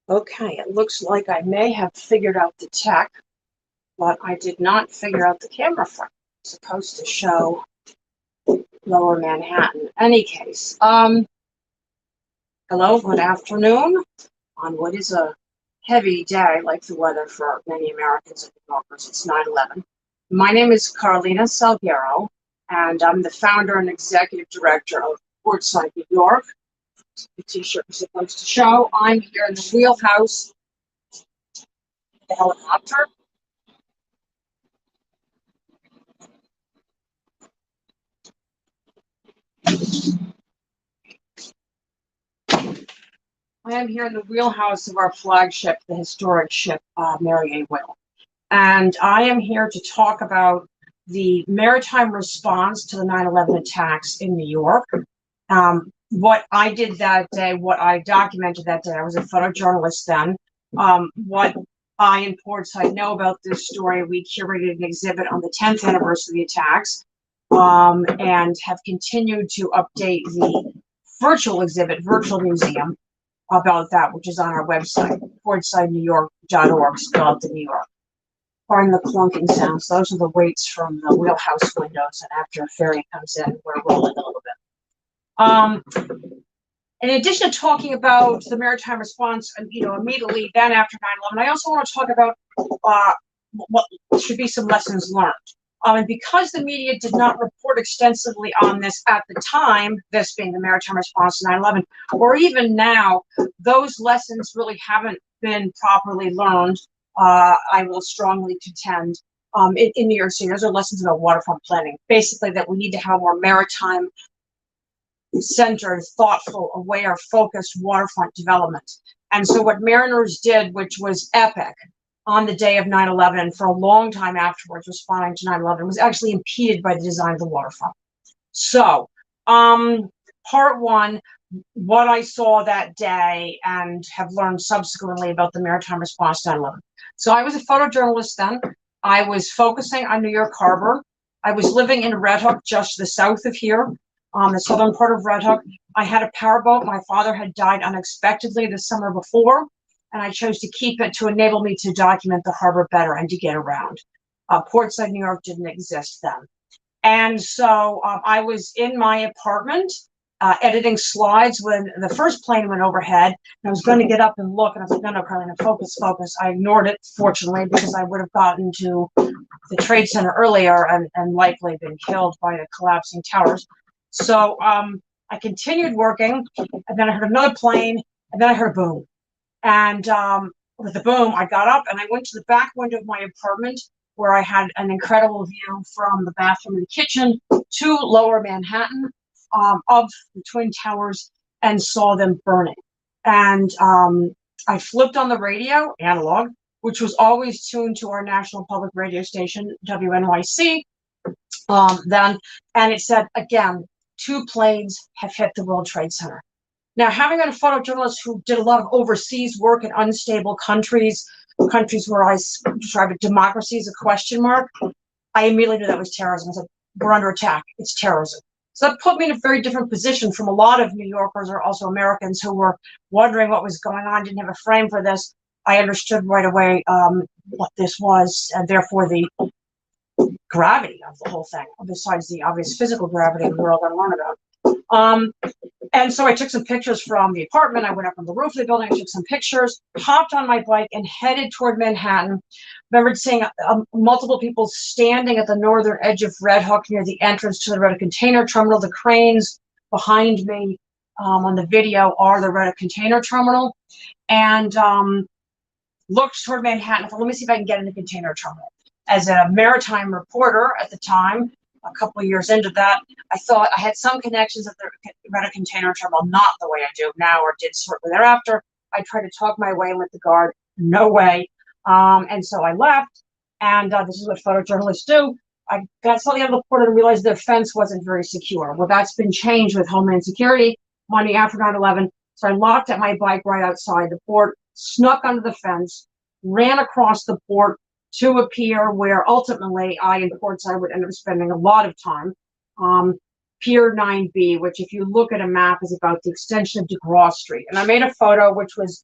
Okay, it looks like I may have figured out the tech, but I did not figure out the camera frame. It's supposed to show Lower Manhattan. Any case, hello, good afternoon on what is a heavy day, like the weather for many Americans and New Yorkers. It's 9/11. My name is Carolina Salguero, and I'm the founder and executive director of Portside, New York. The t-shirt is supposed to show. I'm here in the wheelhouse, the helicopter. I am here in the wheelhouse of our flagship, the historic ship Mary A. Will. And I am here to talk about the maritime response to the 9/11 attacks in New York. What I did that day, what I documented that day, I was a photojournalist then. What I and Portside know about this story, we curated an exhibit on the 10th anniversary of the attacks, and have continued to update the virtual exhibit, virtual museum, about that, which is on our website, portsidenewyork.org, spelled in New York. Pardon the clunking sounds. Those are the weights from the wheelhouse windows, and after a ferry comes in, we're rolling a little bit. In addition to talking about the maritime response, immediately then after 9/11, I also want to talk about what should be some lessons learned. And because the media did not report extensively on this at the time, this being the maritime response to 9/11, or even now, those lessons really haven't been properly learned. I will strongly contend in New York City. Those are lessons about waterfront planning. Basically, that we need to have a more maritime centered, thoughtful, aware, focused waterfront development. And so what Mariners did, which was epic on the day of 9/11 and for a long time afterwards, responding to 9/11, was actually impeded by the design of the waterfront. So, part one, what I saw that day and have learned subsequently about the maritime response to 9/11. So I was a photojournalist then. I was focusing on New York Harbor. I was living in Red Hook, just to the south of here, the southern part of Red Hook. I had a powerboat. My father had died unexpectedly the summer before, and I chose to keep it to enable me to document the harbor better and to get around. Portside, New York didn't exist then. And so I was in my apartment editing slides when the first plane went overhead. And I was going to get up and look, and I was like, no, Carolina, focus, focus. I ignored it, fortunately, because I would have gotten to the Trade Center earlier and likely been killed by the collapsing towers. So I continued working, and then I heard another plane, and then I heard a boom. And with the boom, I got up and I went to the back window of my apartment, where I had an incredible view from the bathroom and the kitchen to Lower Manhattan, of the Twin Towers, and saw them burning. And I flipped on the radio, analog, which was always tuned to our national public radio station, WNYC, then, and it said, again, 2 planes have hit the World Trade Center. Now, having been a photojournalist who did a lot of overseas work in unstable countries where I described democracy as a question mark, I immediately knew that was terrorism. I said, we're under attack. It's terrorism. So that put me in a very different position from a lot of New Yorkers, or also Americans, who were wondering what was going on, didn't have a frame for this. I understood right away what this was, and therefore the gravity of the whole thing, besides the obvious physical gravity of the world I learned about. And so I took some pictures from the apartment. I went up on the roof of the building, I took some pictures, hopped on my bike and headed toward Manhattan. Remembered seeing multiple people standing at the northern edge of Red Hook near the entrance to the Red Hook Container Terminal. The cranes behind me on the video are the Red Hook Container Terminal. And looked toward Manhattan. I thought, let me see if I can get in the container terminal. As a maritime reporter at the time, a couple of years into that, I thought I had some connections at the Red Hook Container Terminal, not the way I do now or did shortly thereafter. I tried to talk my way in with the guard, no way. And so I left, and this is what photojournalists do. I got something out of the port and realized the fence wasn't very secure. Well, that's been changed with Homeland Security money after 9/11. So I locked at my bike right outside the port, snuck under the fence, ran across the port to a pier where ultimately I and Portside would end up spending a lot of time. Pier 9B, which if you look at a map is about the extension of DeGraw Street. And I made a photo which was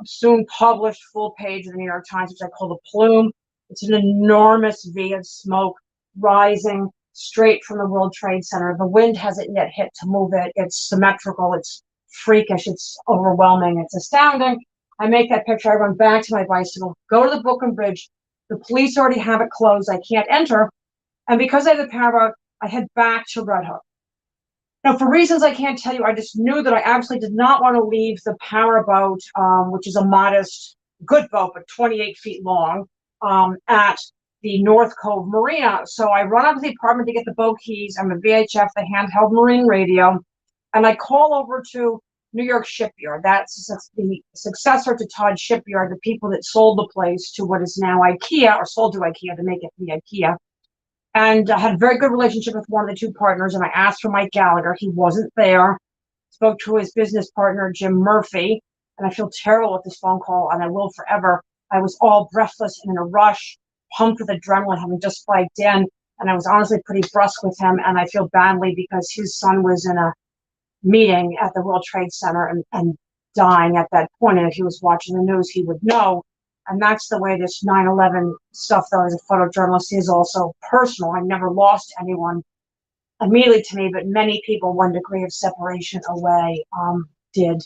soon published full page of the New York Times, which I call the Plume. It's an enormous V of smoke rising straight from the World Trade Center. The wind hasn't yet hit to move it. It's symmetrical. It's freakish. It's overwhelming. It's astounding. I make that picture. I run back to my bicycle, go to the Brooklyn Bridge. The police already have it closed. I can't enter. And because I have the powerboat, I head back to Red Hook. Now, for reasons I can't tell you, I just knew that I absolutely did not want to leave the powerboat, which is a modest, good boat, but 28 feet long, at the North Cove Marina. So I run up to the apartment to get the boat keys and the VHF, the handheld marine radio, and I call over to New York Shipyard. That's the successor to Todd Shipyard, the people that sold the place to what is now IKEA, or sold to IKEA to make it the IKEA. And I had a very good relationship with one of the two partners, and I asked for Mike Gallagher. He wasn't there. Spoke to his business partner, Jim Murphy, and I feel terrible with this phone call, and I will forever. I was all breathless and in a rush, pumped with adrenaline, having just spiked in, and I was honestly pretty brusque with him, and I feel badly because his son was in a meeting at the World Trade Center and dying at that point, and if he was watching the news, he would know. And that's the way this 9/11 stuff, though, as a photojournalist, is also personal. I never lost anyone immediately to me, but many people 1 degree of separation away did.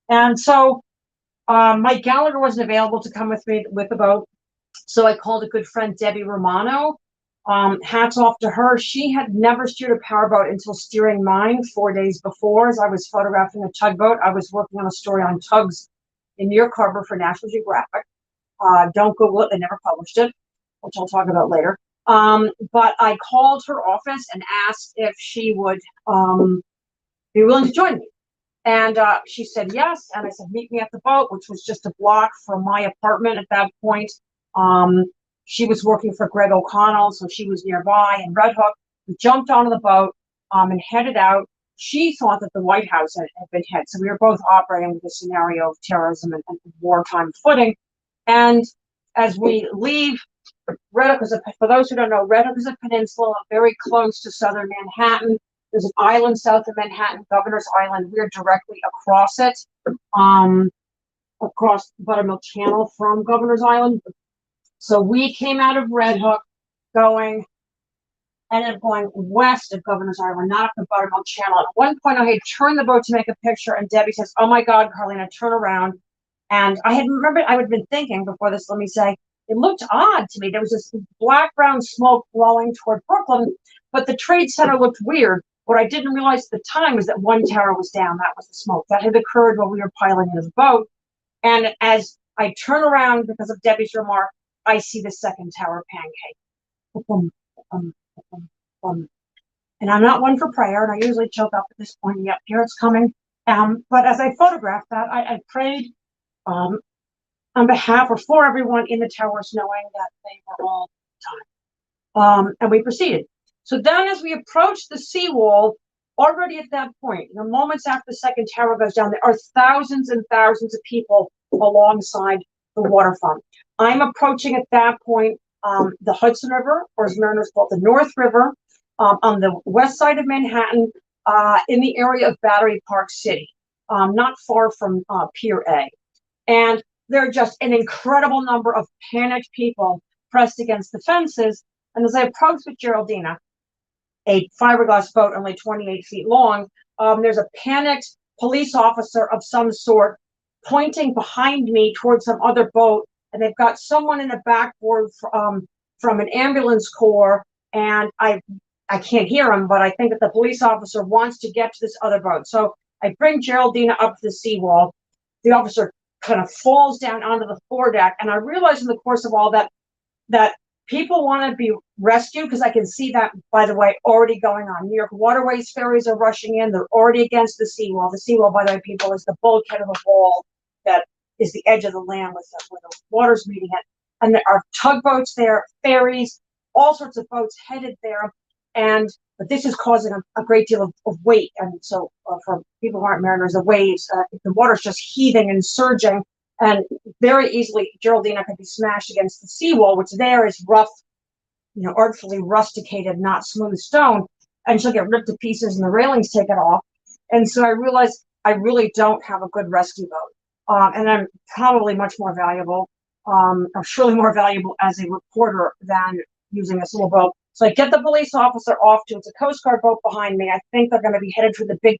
And so Mike Gallagher wasn't available to come with me with the boat. So I called a good friend, Debbie Romano. Hats off to her. She had never steered a powerboat until steering mine 4 days before. As I was photographing a tugboat, I was working on a story on tugs in New York Harbor for National Geographic. Don't Google it, they never published it, which I'll talk about later. But I called her office and asked if she would be willing to join me. And she said yes. And I said, meet me at the boat, which was just a block from my apartment at that point. She was working for Greg O'Connell, so she was nearby in Red Hook. We jumped onto the boat and headed out. She thought that the White House had been hit. So we were both operating with a scenario of terrorism and wartime footing. And as we leave Red Hook, for those who don't know, Red Hook is a peninsula very close to southern Manhattan. There's an island south of Manhattan, Governor's Island. We're directly across it, across Buttermilk Channel from Governor's Island. So we came out of Red Hook ended up going west of Governor's Island, not up the Buttermilk Channel. At one point, I had turned the boat to make a picture, and Debbie says, "Oh my God, Carolina, turn around." And I had been thinking before this, let me say, it looked odd to me. There was this black-brown smoke blowing toward Brooklyn, but the Trade Center looked weird. What I didn't realize at the time was that one tower was down. That was the smoke. That had occurred while we were piling into the boat. And as I turn around because of Debbie's remark, I see the second tower pancake. And I'm not one for prayer, and I usually choke up at this point. Yep, here it's coming. But as I photographed that, I prayed on behalf or for everyone in the towers, knowing that they were all dying. And we proceeded. So then as we approached the seawall, already at that point, the moments after the second tower goes down, there are thousands and thousands of people alongside the waterfront. I'm approaching at that point the Hudson River, or as mariners call it, the North River, on the west side of Manhattan, in the area of Battery Park City, not far from Pier A. And there are just an incredible number of panicked people pressed against the fences. And as I approached with Geraldina, a fiberglass boat only 28 feet long, there's a panicked police officer of some sort pointing behind me towards some other boat, and they've got someone in the backboard from an ambulance corps, and I can't hear him, but I think that the police officer wants to get to this other boat. So I bring Geraldina up to the seawall. The officer kind of falls down onto the foredeck, and I realize in the course of all that people want to be rescued, because I can see that, by the way, already going on. New York Waterways ferries are rushing in. They're already against the seawall. The seawall, by the way, people, is the bulkhead of the wall that is the edge of the land where the water's meeting it. And there are tugboats there, ferries, all sorts of boats headed there. But this is causing a great deal of weight. And so for people who aren't mariners, the waves, the water's just heaving and surging. And very easily, Geraldina could be smashed against the seawall, which there is rough, artfully rusticated, not smooth stone. And she'll get ripped to pieces and the railings taken off. And so I realized I really don't have a good rescue boat. and I'm probably much more valuable, or surely more valuable as a reporter than using this little boat. So I get the police officer off to, it's a Coast Guard boat behind me. I think they're going to be headed for the big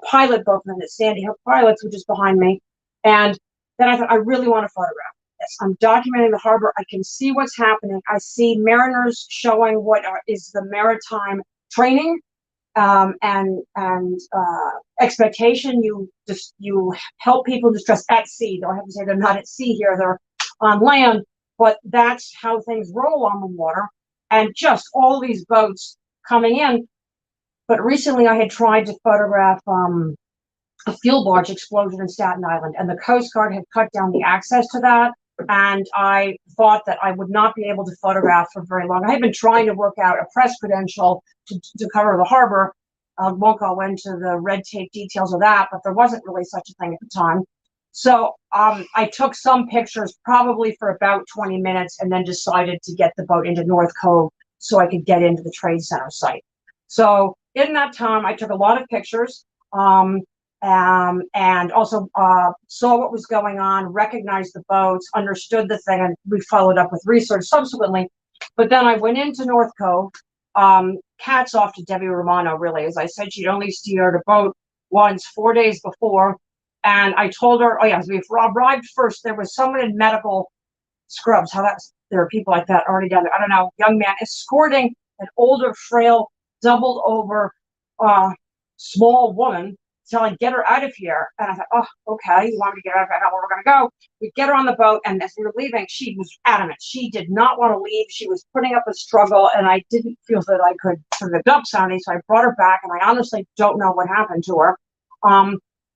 pilot boat from the Sandy Hook Pilots, which is behind me. And then I thought, I really want to photograph this. I'm documenting the harbor. I can see what's happening. I see mariners showing what is the maritime training and expectation. You help people distressed at sea. Though I have to say they're not at sea here; they're on land. But that's how things roll on the water, and just all these boats coming in. But recently, I had tried to photograph a fuel barge explosion in Staten Island, and the Coast Guard had cut down the access to that. And I thought that I would not be able to photograph for very long. I had been trying to work out a press credential to cover the harbor. I won't go into the red tape details of that, but there wasn't really such a thing at the time. So I took some pictures probably for about 20 minutes and then decided to get the boat into North Cove so I could get into the Trade Center site. So in that time, I took a lot of pictures. And also saw what was going on, recognized the boats, understood the thing, and we followed up with research subsequently. But then I went into North Cove. Hats off to Debbie Romano, really. As I said, she'd only steered a boat once 4 days before. And I told her, oh, yeah, as we arrived first, there was someone in medical scrubs. There are people like that already down there. I don't know, young man escorting an older, frail, doubled over small woman, telling, get her out of here. And I thought, oh, okay, you want me to get out of here? I know where we're going to go. We get her on the boat, and as we were leaving, she was adamant. She did not want to leave. She was putting up a struggle, and I didn't feel that I could sort of dump somebody, so I brought her back, and I honestly don't know what happened to her.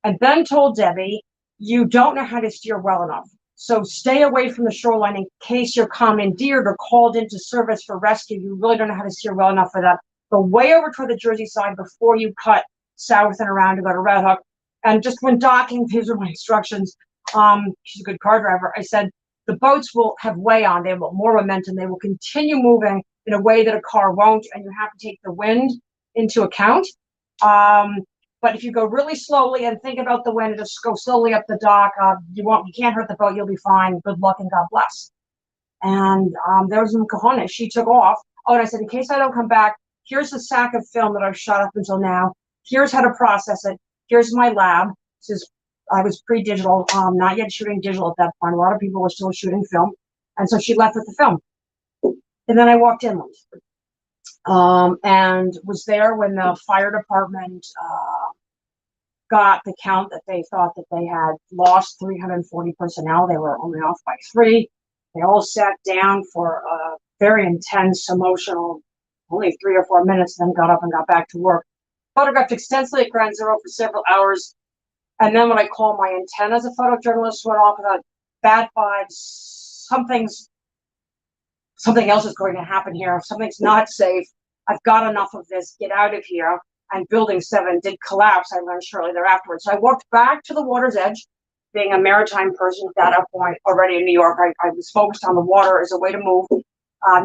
And then told Debbie, you don't know how to steer well enough. So stay away from the shoreline in case you're commandeered or called into service for rescue. You really don't know how to steer well enough for that. Go way over toward the Jersey side before you cut south and around to go to Red Hook. And just when docking, these are my instructions. She's a good car driver. I said, the boats will have way on, they will more momentum. They will continue moving in a way that a car won't. And you have to take the wind into account. But if you go really slowly and think about the wind and just go slowly up the dock, you can't hurt the boat. You'll be fine. Good luck and God bless. And there was some cojones. She took off. Oh, and I said, in case I don't come back, here's the sack of film that I've shot up until now. Here's how to process it. Here's my lab. I was pre-digital, not yet shooting digital at that point. A lot of people were still shooting film. And so she left with the film. And then I walked inland and was there when the fire department got the count that they thought that they had lost 340 personnel. They were only off by 3. They all sat down for a very intense, emotional, only 3 or 4 minutes, then got up and got back to work. Photographed extensively at Ground Zero for several hours. And then when I call my antenna as a photojournalist went off about bad vibes, something else is going to happen here. Something's not safe. I've got enough of this. Get out of here. And Building 7 did collapse, I learned shortly thereafter. So I walked back to the water's edge, being a maritime person at that point already in New York. I was focused on the water as a way to move,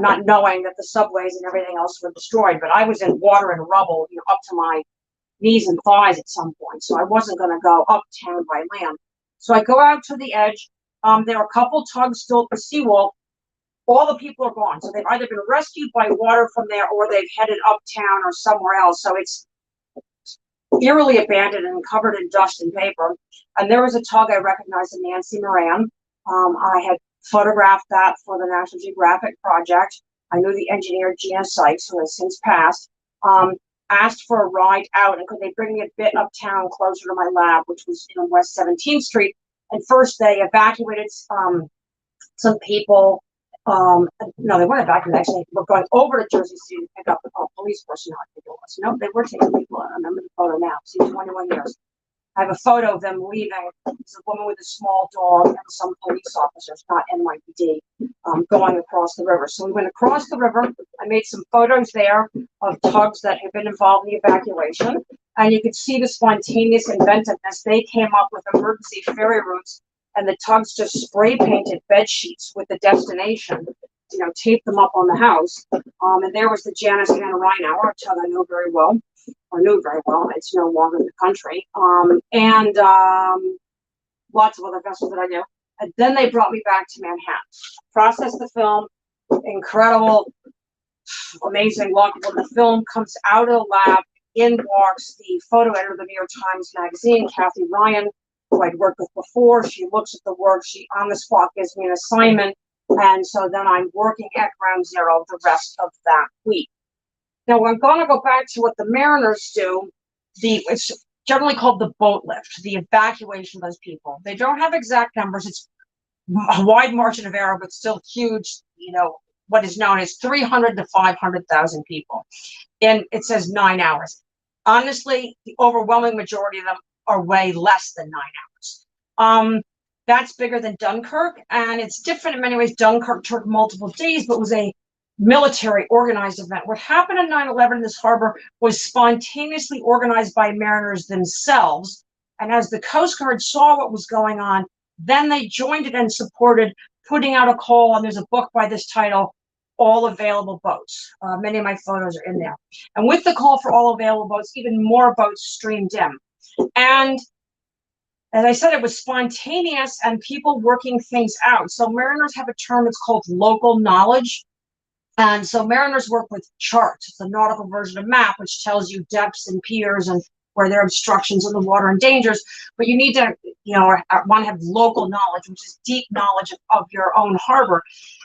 not knowing that the subways and everything else were destroyed. But I was in water and rubble, up to my knees and thighs at some point. So I wasn't going to go uptown by land. So I go out to the edge. There are a couple tugs still at the seawall. All the people are gone. So they've either been rescued by water from there or they've headed uptown or somewhere else. So it's eerily abandoned and covered in dust and paper. And there was a tug I recognized in Nancy Moran. I had photographed that for the National Geographic project. I knew the engineer Gina Sykes, who has since passed, asked for a ride out and could they bring me a bit uptown closer to my lab, which was in West 17th Street. And first they evacuated some people. No, they weren't evacuated. Actually, they were going over to Jersey City to pick up the police personnel. I think it was. No, they were taking people. I remember the photo now. See, 21 years. I have a photo of them leaving. It's a woman with a small dog and some police officers, not NYPD, going across the river. So we went across the river. I made some photos there of tugs that had been involved in the evacuation. And you could see the spontaneous inventiveness. They came up with emergency ferry routes, and the tugs just spray painted bed sheets with the destination, taped them up on the house. And there was the Janice Van Rynauer, a tug I knew very well. It's no longer in the country. lots of other vessels that I knew. And then they brought me back to Manhattan, processed the film, incredible, amazing luck. When the film comes out of the lab, in walks the photo editor of the New York Times Magazine, Kathy Ryan, who I'd worked with before. She looks at the work, she on the spot gives me an assignment, and so then I'm working at Ground Zero the rest of that week. Now, I'm going to go back to what the mariners do. It's generally called the boat lift, the evacuation of those people. They don't have exact numbers. It's a wide margin of error, but still huge, what is known as 300 to 500,000 people. And it says 9 hours. Honestly, the overwhelming majority of them are way less than 9 hours. That's bigger than Dunkirk, and it's different in many ways. Dunkirk took multiple days, but was a military organized event. What happened on 9/11 in this harbor was spontaneously organized by mariners themselves. And as the Coast Guard saw what was going on, then they joined it and supported putting out a call. And there's a book by this title, All Available Boats. Many of my photos are in there. And with the call for all available boats, even more boats streamed in. And as I said, it was spontaneous and people working things out. So mariners have a term, it's called local knowledge. And so mariners work with charts. It's a nautical version of map, which tells you depths and piers and where there are obstructions in the water and dangers. But you need to, want to have local knowledge, which is deep knowledge of your own harbor.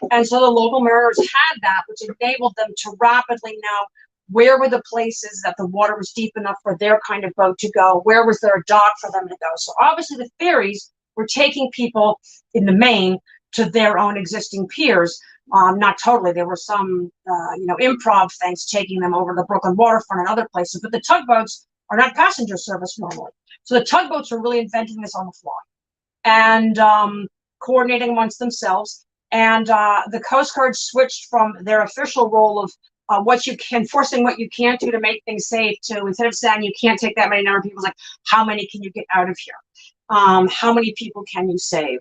And so the local mariners had that, which enabled them to rapidly know where were the places that the water was deep enough for their kind of boat to go, where was there a dock for them to go. So obviously the ferries were taking people in the main to their own existing piers. Not totally. There were some, improv things taking them over to the Brooklyn waterfront and other places. But the tugboats are not passenger service normally. So the tugboats are really inventing this on the fly and coordinating amongst themselves. And the Coast Guard switched from their official role of enforcing what you can't do to make things safe to, instead of saying you can't take that many number of people, like how many can you get out of here? How many people can you save?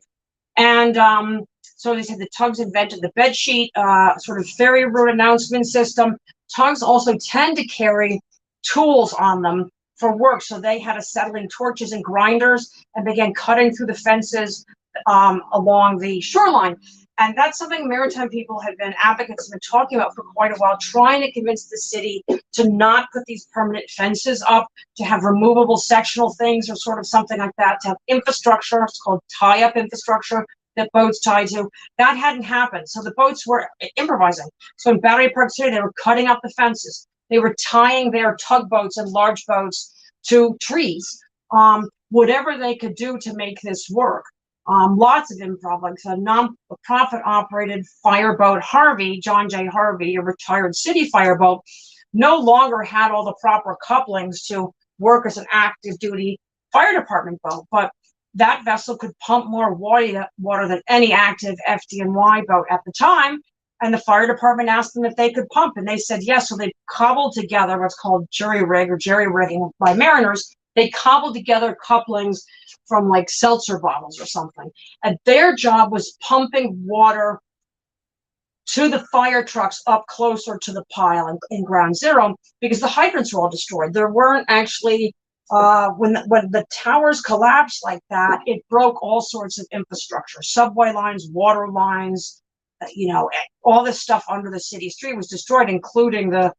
And so they said the tugs invented the bed sheet, sort of ferry route announcement system. Tugs also tend to carry tools on them for work. So they had acetylene torches and grinders and began cutting through the fences along the shoreline. And that's something maritime people have been advocates have been talking about for quite a while, trying to convince the city to not put these permanent fences up, to have removable sectional things or sort of something like that, to have infrastructure. It's called tie-up infrastructure that boats tie to. That hadn't happened. So the boats were improvising. So in Battery Park City, they were cutting up the fences. They were tying their tugboats and large boats to trees, whatever they could do to make this work. Lots of improv, like a non-profit operated fireboat Harvey, John J. Harvey, a retired city fireboat, no longer had all the proper couplings to work as an active duty fire department boat, but that vessel could pump more water than any active FDNY boat at the time. And the fire department asked them if they could pump, and they said yes. So they cobbled together what's called jury rigging by mariners. They cobbled together couplings from like seltzer bottles or something. And their job was pumping water to the fire trucks up closer to the pile in Ground Zero, because the hydrants were all destroyed. There weren't actually, when the towers collapsed like that, it broke all sorts of infrastructure, subway lines, water lines, all this stuff under the city street was destroyed, including the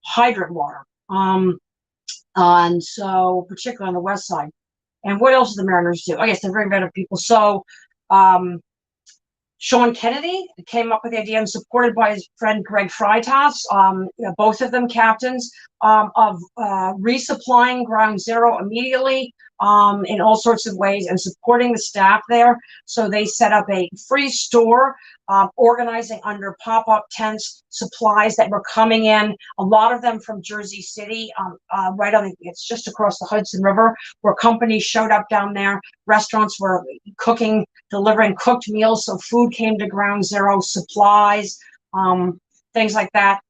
hydrant water. And so, particularly on the west side. And what else do the mariners do? I guess they're very inventive people. So, Sean Kennedy came up with the idea, and supported by his friend Greg Freitas, both of them captains, of resupplying Ground Zero immediately in all sorts of ways and supporting the staff there. So they set up a free store, organizing under pop-up tents supplies that were coming in, a lot of them from Jersey City, right on it's just across the Hudson River, where companies showed up down there. Restaurants were cooking, delivering cooked meals, so food came to Ground Zero, supplies, things like that.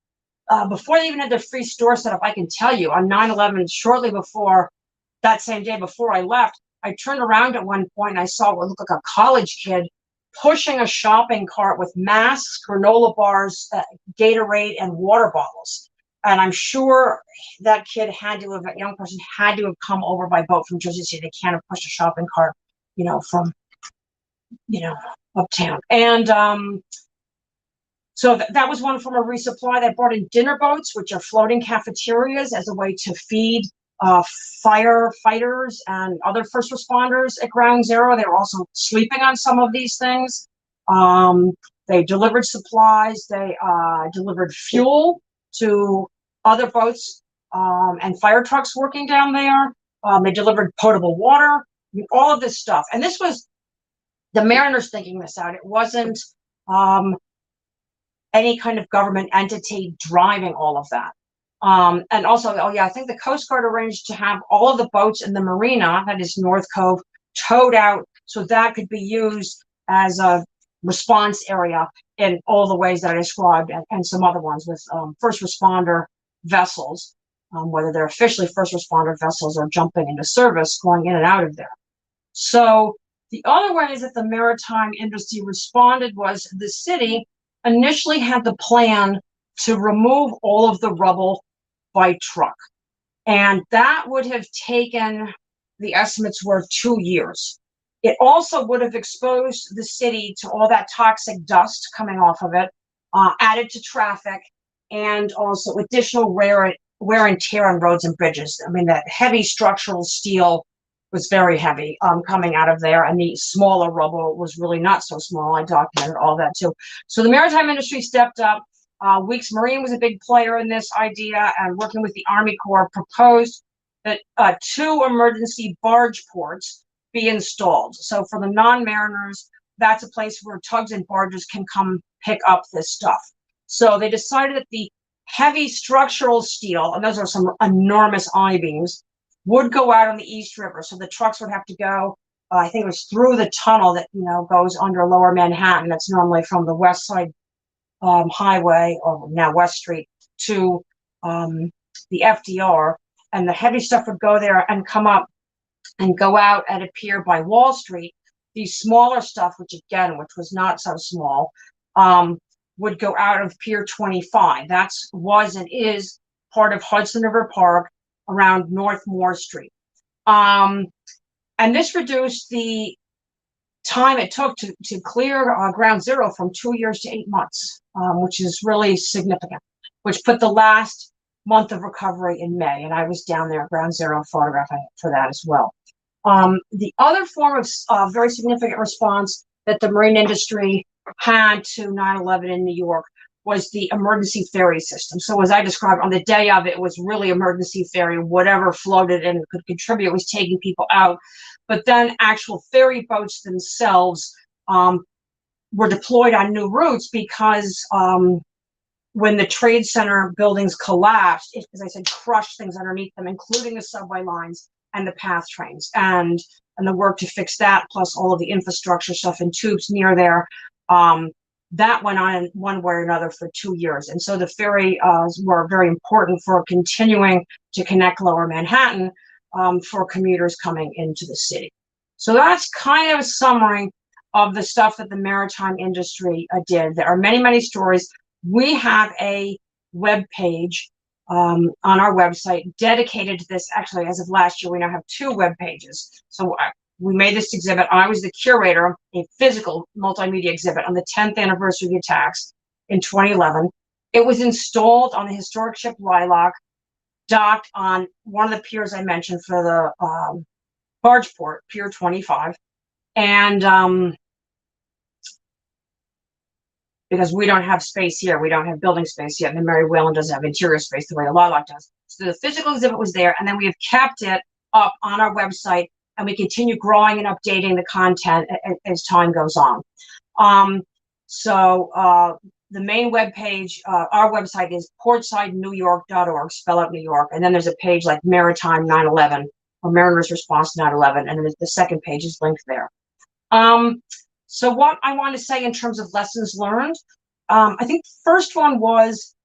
Before they even had their free store set up, I can tell you, on 9/11, shortly before, that same day before I left, I turned around at one point and I saw what looked like a college kid pushing a shopping cart with masks, granola bars, Gatorade, and water bottles. And I'm sure that kid had to have, that young person had to have come over by boat from Jersey City. They can't have pushed a shopping cart from, uptown. And so that was one form of resupply. They brought in dinner boats, which are floating cafeterias, as a way to feed firefighters and other first responders at Ground Zero. They were also sleeping on some of these things. They delivered supplies. They delivered fuel to other boats and fire trucks working down there. They delivered potable water, all of this stuff. And this was the mariners thinking this out. It wasn't any kind of government entity driving all of that. And also, I think the Coast Guard arranged to have all of the boats in the marina, that is North Cove, towed out so that could be used as a response area in all the ways that I described, and some other ones with first responder vessels, whether they're officially first responder vessels or jumping into service, going in and out of there. So the other ways that the maritime industry responded was the city initially had the plan to remove all of the rubble by truck. And that would have taken, the estimates were 2 years. It also would have exposed the city to all that toxic dust coming off of it, added to traffic, and also additional wear and tear on roads and bridges. I mean, that heavy structural steel was very heavy coming out of there, and the smaller rubble was really not so small. I documented all that too. So the maritime industry stepped up. Weeks Marine was a big player in this idea, and working with the Army Corps proposed that 2 emergency barge ports be installed. So for the non-mariners, that's a place where tugs and barges can come pick up this stuff. So they decided that the heavy structural steel, and those are some enormous I-beams, would go out on the East River. So the trucks would have to go, I think it was through the tunnel that, goes under Lower Manhattan. That's normally from the West Side Highway, or now West Street, to the FDR. And the heavy stuff would go there and come up and go out at a pier by Wall Street. The smaller stuff, which was not so small, would go out of Pier 25. That was and is part of Hudson River Park around North Moore Street. And this reduced the time it took to clear Ground Zero from 2 years to 8 months, which is really significant, which put the last month of recovery in May. And I was down there at Ground Zero photographing for that as well. The other form of very significant response that the marine industry had to 9/11 in New York was the emergency ferry system. So as I described, on the day of, it was really emergency ferry. Whatever floated and could contribute was taking people out. But then actual ferry boats themselves were deployed on new routes because when the Trade Center buildings collapsed, it, as I said, crushed things underneath them, including the subway lines and the PATH trains. And the work to fix that, plus all of the infrastructure stuff and tubes near there, that went on in one way or another for 2 years. And so the ferry were very important for continuing to connect Lower Manhattan for commuters coming into the city. So that's kind of a summary of the stuff that the maritime industry did. There are many, many stories. We have a web page on our website dedicated to this. Actually, as of last year, we now have 2 web pages. So we made this exhibit. I was the curator of a physical multimedia exhibit on the 10th anniversary of the attacks in 2011. It was installed on the historic ship Lilac, docked on one of the piers I mentioned for the barge port, Pier 25. And because we don't have space here, we don't have building space yet, and the Mary Whalen doesn't have interior space the way the Lilac does. So the physical exhibit was there, and then we have kept it up on our website, and we continue growing and updating the content as time goes on. The main web page, our website is portsidenewyork.org, spell out New York, and then there's a page like Maritime 9/11, or Mariners Response to 9/11, and then the second page is linked there. So what I want to say in terms of lessons learned, I think the first one was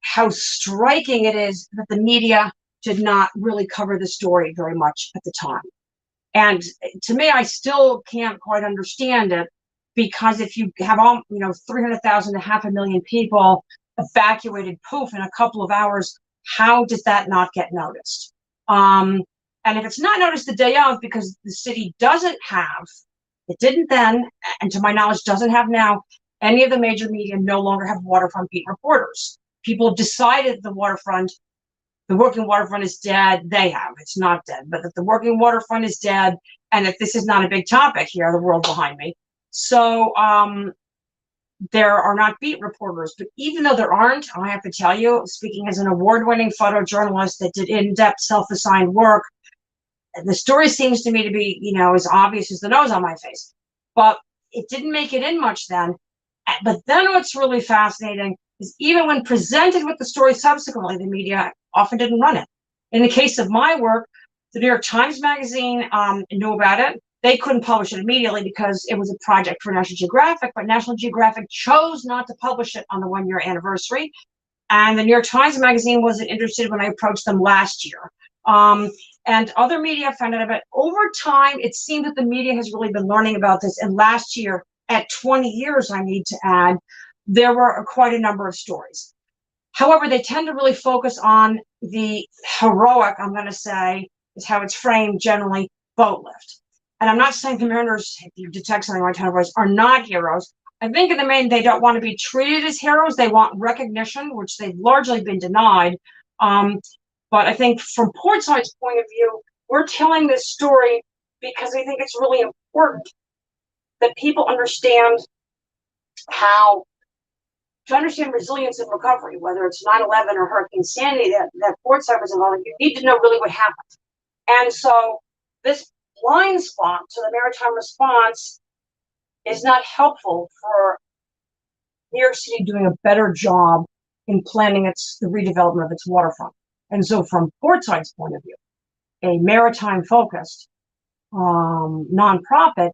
how striking it is that the media did not really cover the story very much at the time. And to me, I still can't quite understand it, because if you have 300,000 to 500,000 people evacuated poof in a couple of hours, how does that not get noticed? And And if it's not noticed the day of, because the city doesn't have, it didn't then, and to my knowledge doesn't have now, any of the major media no longer have waterfront beat reporters. People have decided the working waterfront is dead. They have, it's not dead, but that the working waterfront is dead, and that this is not a big topic here, the world behind me. So there are not beat reporters, but even though there aren't, I have to tell you, speaking as an award-winning photojournalist that did in-depth self-assigned work, the story seems to me to be, as obvious as the nose on my face, but it didn't make it in much then. But then what's really fascinating is even when presented with the story subsequently, the media often didn't run it. In the case of my work, the New York Times Magazine knew about it. They couldn't publish it immediately because it was a project for National Geographic, but National Geographic chose not to publish it on the 1-year anniversary. And the New York Times Magazine wasn't interested when I approached them last year. And other media found out about it. Over time, it seemed that the media has really been learning about this. And last year, at 20 years, I need to add, there were quite a number of stories. However, they tend to really focus on the heroic, I'm going to say, is how it's framed generally, boat lift. And I'm not saying the mariners, if you detect something in my tone of voice, are not heroes. I think in the main, they don't want to be treated as heroes. They want recognition, which they've largely been denied. But I think from Portside's point of view, we're telling this story because we think it's really important that people understand how to understand resilience and recovery, whether it's 9/11 or Hurricane Sandy that Portside was involved in. You need to know really what happened. And so this blind spot to the maritime response is not helpful for New York City doing a better job in planning the redevelopment of its waterfront. And so from Portside's point of view, a maritime focused nonprofit,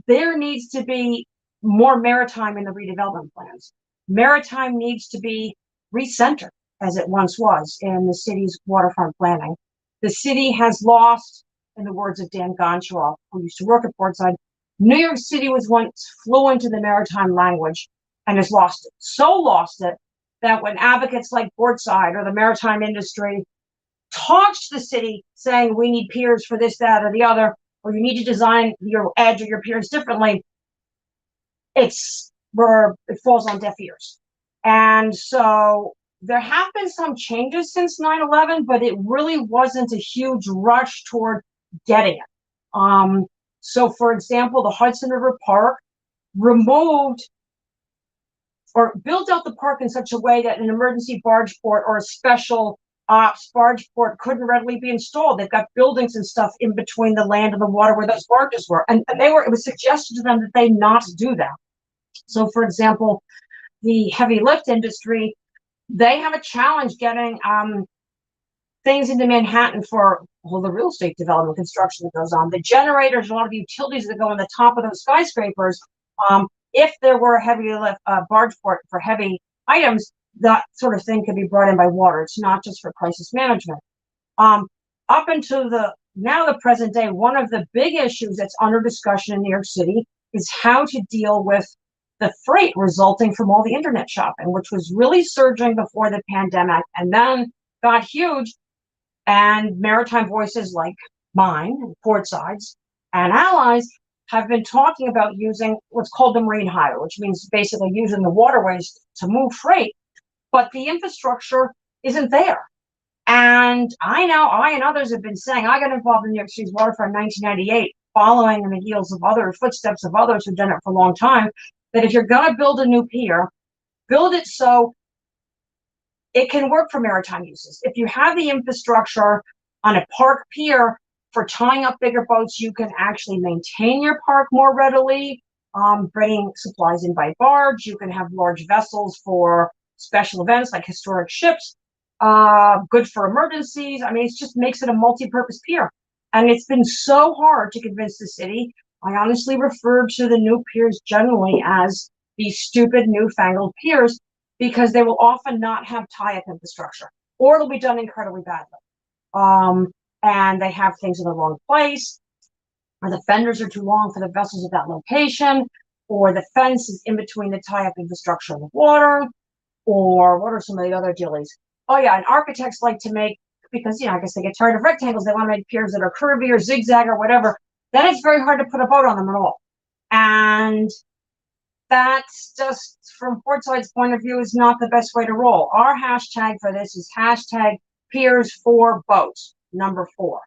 there needs to be more maritime in the redevelopment plans. Maritime needs to be recentered as it once was in the city's waterfront planning. The city has lost, in the words of Dan Goncharoff, who used to work at Portside, New York City was once fluent in the maritime language and has lost it. So lost it that when advocates like Portside or the maritime industry talks to the city saying we need piers for this, that, or the other, or you need to design your edge or your piers differently, it falls on deaf ears. And so there have been some changes since 9/11, but it really wasn't a huge rush toward getting it. So for example, the Hudson River Park removed or built out the park in such a way that an emergency barge port or a special ops barge port couldn't readily be installed. They've got buildings and stuff in between the land and the water where those barges were. And it was suggested to them that they not do that. So for example, the heavy lift industry, they have a challenge getting things into Manhattan for all the real estate development construction that goes on. The generators, a lot of the utilities that go on the top of those skyscrapers, if there were a heavy lift barge port for heavy items, that sort of thing could be brought in by water. It's not just for crisis management. Up until the present day, one of the big issues that's under discussion in New York City is how to deal with the freight resulting from all the internet shopping, which was really surging before the pandemic and then got huge. And maritime voices like mine, Portside's, and allies have been talking about using what's called the marine highway, which means basically using the waterways to move freight, but the infrastructure isn't there. And I and others have been saying, I got involved in New York City's waterfront in 1998, following in the heels of footsteps of others who've done it for a long time, that if you're going to build a new pier, build it so it can work for maritime uses. If you have the infrastructure on a park pier for tying up bigger boats, you can actually maintain your park more readily, bringing supplies in by barge. You can have large vessels for special events like historic ships, good for emergencies. I mean, it just makes it a multi-purpose pier. And it's been so hard to convince the city. I honestly refer to the new piers generally as these stupid newfangled piers because they will often not have tie-up infrastructure, or it'll be done incredibly badly. And they have things in the wrong place, or the fenders are too long for the vessels at that location, or the fence is in between the tie-up infrastructure and the water, or what are some of the other dealies? Oh yeah, and architects like to make because, I guess they get tired of rectangles. They want to make piers that are curvy or zigzag or whatever. Then it's very hard to put a boat on them at all. And that's just, from Portside's point of view, is not the best way to roll. Our hashtag for this is hashtag piers for boats, number 4.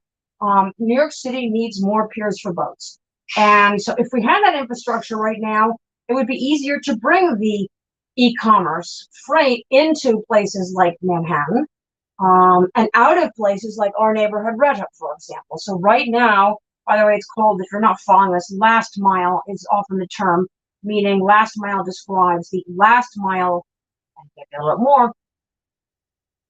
New York City needs more piers for boats. And so if we had that infrastructure right now, it would be easier to bring the e-commerce freight into places like Manhattan, and out of places like our neighborhood, Red Hook, for example. So right now, by the way, it's called, if you're not following this, last mile is often the term, meaning last mile describes the last mile, and maybe a little more,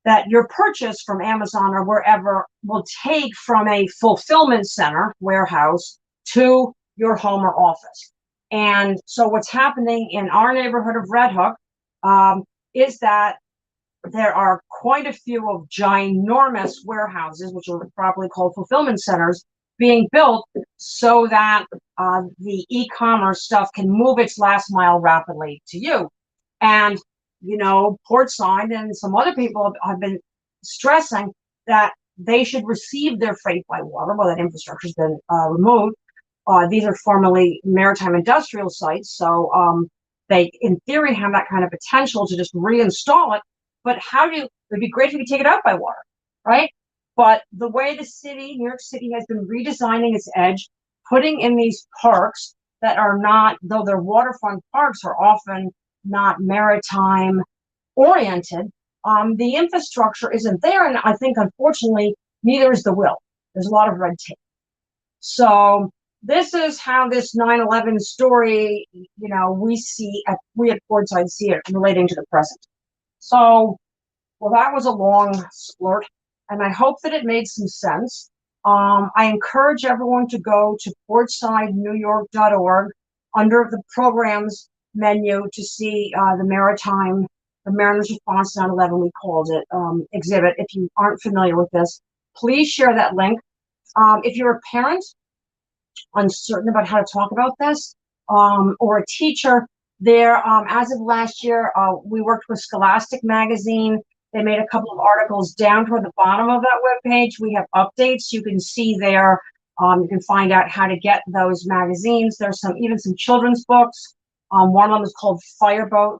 that your purchase from Amazon or wherever will take from a fulfillment center, warehouse, to your home or office. And so what's happening in our neighborhood of Red Hook is that there are quite a few of ginormous warehouses, which are properly called fulfillment centers, being built so that the e-commerce stuff can move its last mile rapidly to you. And, Portside and some other people have been stressing that they should receive their freight by water. Well, that infrastructure has been removed. These are formerly maritime industrial sites, so they, in theory, have that kind of potential to just reinstall it. But it would be great if you could take it out by water, right? But the way the city, New York City, has been redesigning its edge, putting in these parks that are not, though they're waterfront parks, are often not maritime oriented. The infrastructure isn't there, and I think, unfortunately, neither is the will. There's a lot of red tape. So this is how this 9/11 story, we at Portside see it relating to the present. So, well, that was a long splurt, and I hope that it made some sense. I encourage everyone to go to portsidenewyork.org under the programs menu to see the Maritime, the Mariner's Response to 9/11, we called it, exhibit. If you aren't familiar with this, please share that link. If you're a parent uncertain about how to talk about this, or a teacher, as of last year, we worked with Scholastic Magazine. They made a couple of articles down toward the bottom of that webpage. We have updates you can see there. You can find out how to get those magazines. There's even some children's books. One of them is called Fireboat,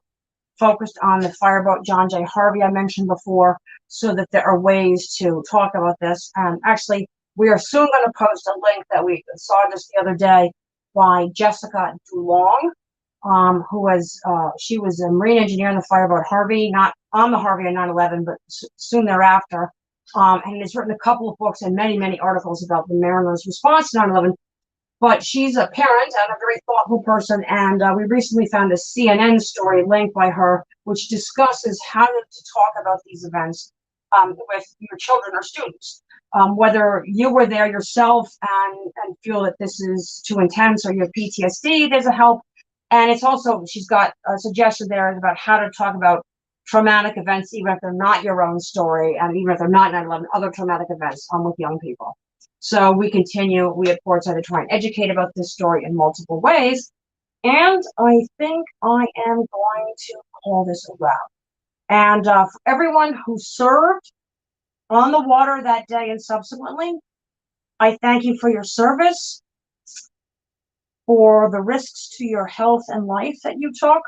focused on the fireboat John J. Harvey I mentioned before, so that there are ways to talk about this. And actually, we are soon going to post a link that we saw just the other day by Jessica DuLong, she was a marine engineer on the fireboat Harvey, not on the Harvey on 9/11, but soon thereafter, and has written a couple of books and many, many articles about the Mariner's Response to 9/11. But she's a parent and a very thoughtful person, and we recently found a CNN story linked by her, which discusses how to talk about these events with your children or students. Whether you were there yourself and feel that this is too intense, or you have PTSD, there's a help. And it's also, she's got a suggestion there about how to talk about traumatic events, even if they're not your own story, and even if they're not 9/11, other traumatic events with young people. So we at Portside to try and educate about this story in multiple ways. And I think I am going to call this a wrap. And for everyone who served on the water that day and subsequently, I thank you for your service, for the risks to your health and life that you took,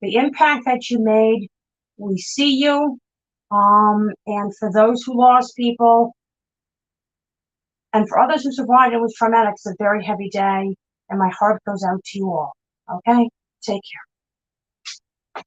the impact that you made. We see you. And for those who lost people, and for others who survived, it was traumatic. It's a very heavy day, and my heart goes out to you all. Okay? Take care.